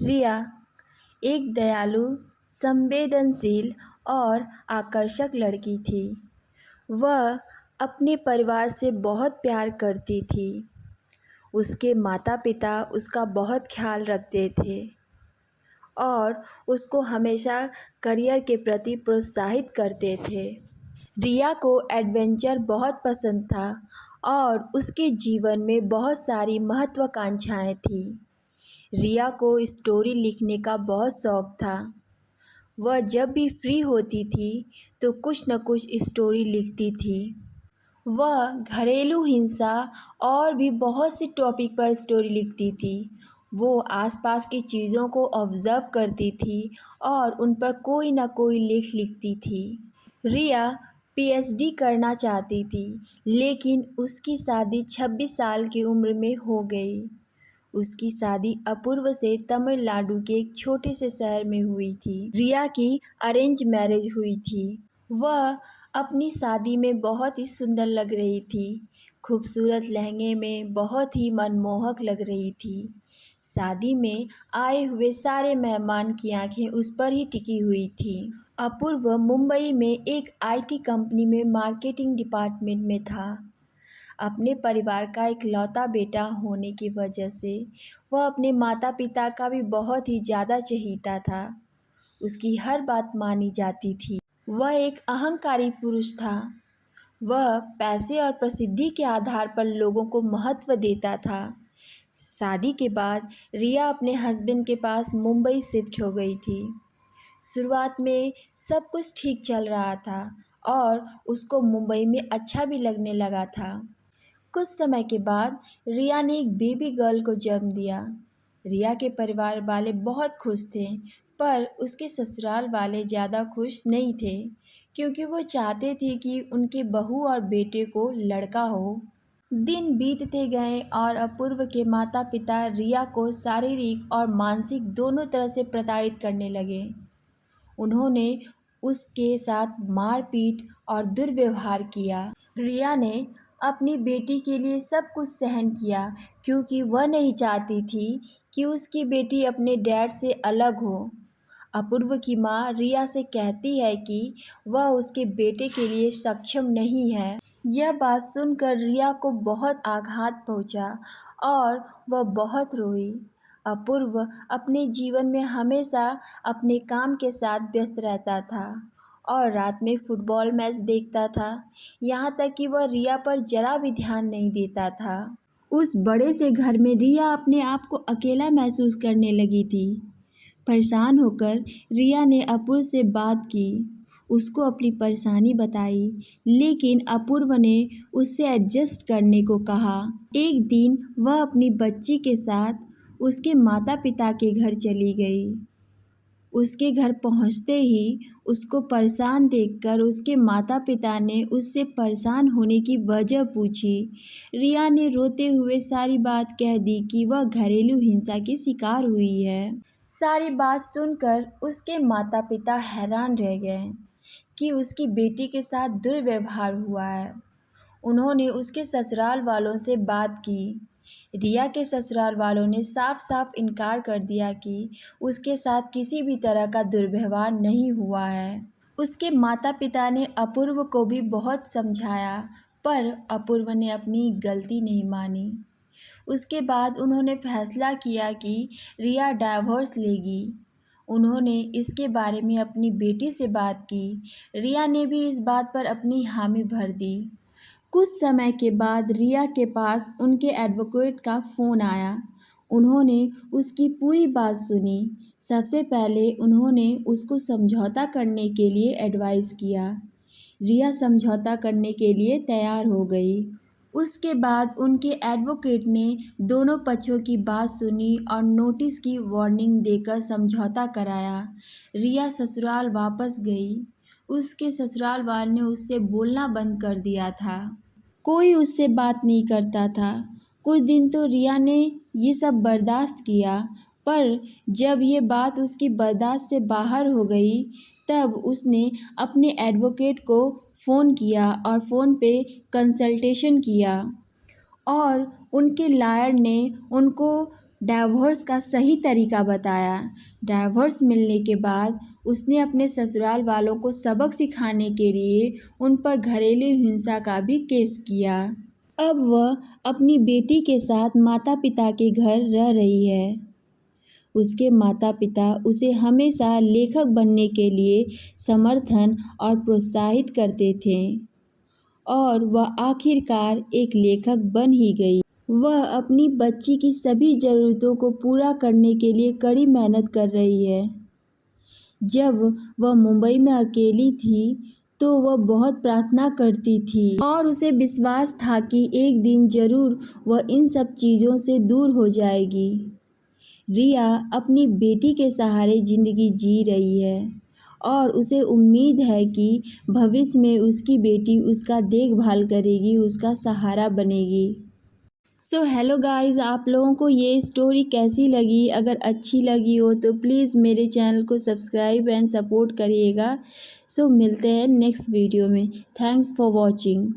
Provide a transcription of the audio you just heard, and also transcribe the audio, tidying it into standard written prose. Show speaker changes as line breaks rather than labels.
रिया एक दयालु, संवेदनशील और आकर्षक लड़की थी। वह अपने परिवार से बहुत प्यार करती थी। उसके माता-पिता उसका बहुत ख्याल रखते थे और उसको हमेशा करियर के प्रति प्रोत्साहित करते थे। रिया को एडवेंचर बहुत पसंद था और उसके जीवन में बहुत सारी महत्वाकांक्षाएं थीं। रिया को स्टोरी लिखने का बहुत शौक था। वह जब भी फ्री होती थी तो कुछ न कुछ स्टोरी लिखती थी। वह घरेलू हिंसा और भी बहुत सी टॉपिक पर स्टोरी लिखती थी। वो आसपास की चीज़ों को ऑब्ज़र्व करती थी और उन पर कोई ना कोई लेख लिखती थी। रिया पीएचडी करना चाहती थी, लेकिन उसकी शादी 26 साल की उम्र में हो गई। उसकी शादी अपूर्व से तमिलनाडु के एक छोटे से शहर में हुई थी। रिया की अरेंज मैरिज हुई थी। वह अपनी शादी में बहुत ही सुंदर लग रही थी। खूबसूरत लहंगे में बहुत ही मनमोहक लग रही थी। शादी में आए हुए सारे मेहमान की आंखें उस पर ही टिकी हुई थी। अपूर्व मुंबई में एक आईटी कंपनी में मार्केटिंग डिपार्टमेंट में था। अपने परिवार का इकलौता बेटा होने की वजह से वह अपने माता पिता का भी बहुत ही ज़्यादा चहीता था। उसकी हर बात मानी जाती थी। वह एक अहंकारी पुरुष था। वह पैसे और प्रसिद्धि के आधार पर लोगों को महत्व देता था। शादी के बाद रिया अपने हस्बैंड के पास मुंबई शिफ्ट हो गई थी। शुरुआत में सब कुछ ठीक चल रहा था और उसको मुंबई में अच्छा भी लगने लगा था। कुछ समय के बाद रिया ने एक बेबी गर्ल को जन्म दिया। रिया के परिवार वाले बहुत खुश थे, पर उसके ससुराल वाले ज़्यादा खुश नहीं थे, क्योंकि वो चाहते थे कि उनके बहू और बेटे को लड़का हो। दिन बीतते गए और अपूर्व के माता पिता रिया को शारीरिक और मानसिक दोनों तरह से प्रताड़ित करने लगे। उन्होंने उसके साथ मारपीट और दुर्व्यवहार किया। रिया ने अपनी बेटी के लिए सब कुछ सहन किया, क्योंकि वह नहीं चाहती थी कि उसकी बेटी अपने डैड से अलग हो। अपूर्व की माँ रिया से कहती है कि वह उसके बेटे के लिए सक्षम नहीं है। यह बात सुनकर रिया को बहुत आघात पहुंचा और वह बहुत रोई। अपूर्व अपने जीवन में हमेशा अपने काम के साथ व्यस्त रहता था और रात में फुटबॉल मैच देखता था। यहाँ तक कि वह रिया पर जरा भी ध्यान नहीं देता था। उस बड़े से घर में रिया अपने आप को अकेला महसूस करने लगी थी। परेशान होकर रिया ने अपूर्व से बात की, उसको अपनी परेशानी बताई, लेकिन अपूर्व ने उससे एडजस्ट करने को कहा। एक दिन वह अपनी बच्ची के साथ उसके माता पिता के घर चली गई। उसके घर पहुंचते ही उसको परेशान देखकर उसके माता पिता ने उससे परेशान होने की वजह पूछी। रिया ने रोते हुए सारी बात कह दी कि वह घरेलू हिंसा की शिकार हुई है। सारी बात सुनकर उसके माता पिता हैरान रह गए कि उसकी बेटी के साथ दुर्व्यवहार हुआ है। उन्होंने उसके ससुराल वालों से बात की। रिया के ससुराल वालों ने साफ साफ इनकार कर दिया कि उसके साथ किसी भी तरह का दुर्व्यवहार नहीं हुआ है। उसके माता पिता ने अपूर्व को भी बहुत समझाया, पर अपूर्व ने अपनी गलती नहीं मानी। उसके बाद उन्होंने फैसला किया कि रिया डाइवोर्स लेगी। उन्होंने इसके बारे में अपनी बेटी से बात की। रिया ने भी इस बात पर अपनी हामी भर दी। कुछ समय के बाद रिया के पास उनके एडवोकेट का फ़ोन आया। उन्होंने उसकी पूरी बात सुनी। सबसे पहले उन्होंने उसको समझौता करने के लिए एडवाइस किया। रिया समझौता करने के लिए तैयार हो गई। उसके बाद उनके एडवोकेट ने दोनों पक्षों की बात सुनी और नोटिस की वार्निंग देकर समझौता कराया। रिया ससुराल वापस गई। उसके ससुराल वाले ने उससे बोलना बंद कर दिया था। कोई उससे बात नहीं करता था। कुछ दिन तो रिया ने ये सब बर्दाश्त किया, पर जब ये बात उसकी बर्दाश्त से बाहर हो गई, तब उसने अपने एडवोकेट को फ़ोन किया और फ़ोन पे कंसल्टेशन किया और उनके लॉयर ने उनको डाइवोर्स का सही तरीका बताया। डाइवोर्स मिलने के बाद उसने अपने ससुराल वालों को सबक सिखाने के लिए उन पर घरेलू हिंसा का भी केस किया। अब वह अपनी बेटी के साथ माता पिता के घर रह रही है। उसके माता पिता उसे हमेशा लेखक बनने के लिए समर्थन और प्रोत्साहित करते थे और वह आखिरकार एक लेखक बन ही गई। वह अपनी बच्ची की सभी ज़रूरतों को पूरा करने के लिए कड़ी मेहनत कर रही है। जब वह मुंबई में अकेली थी तो वह बहुत प्रार्थना करती थी और उसे विश्वास था कि एक दिन ज़रूर वह इन सब चीज़ों से दूर हो जाएगी। रिया अपनी बेटी के सहारे ज़िंदगी जी रही है और उसे उम्मीद है कि भविष्य में उसकी बेटी उसका देखभाल करेगी, उसका सहारा बनेगी। सो हेलो गाइस, आप लोगों को ये स्टोरी कैसी लगी? अगर अच्छी लगी हो तो प्लीज़ मेरे चैनल को सब्सक्राइब एंड सपोर्ट करिएगा। सो मिलते हैं नेक्स्ट वीडियो में। Thanks for watching.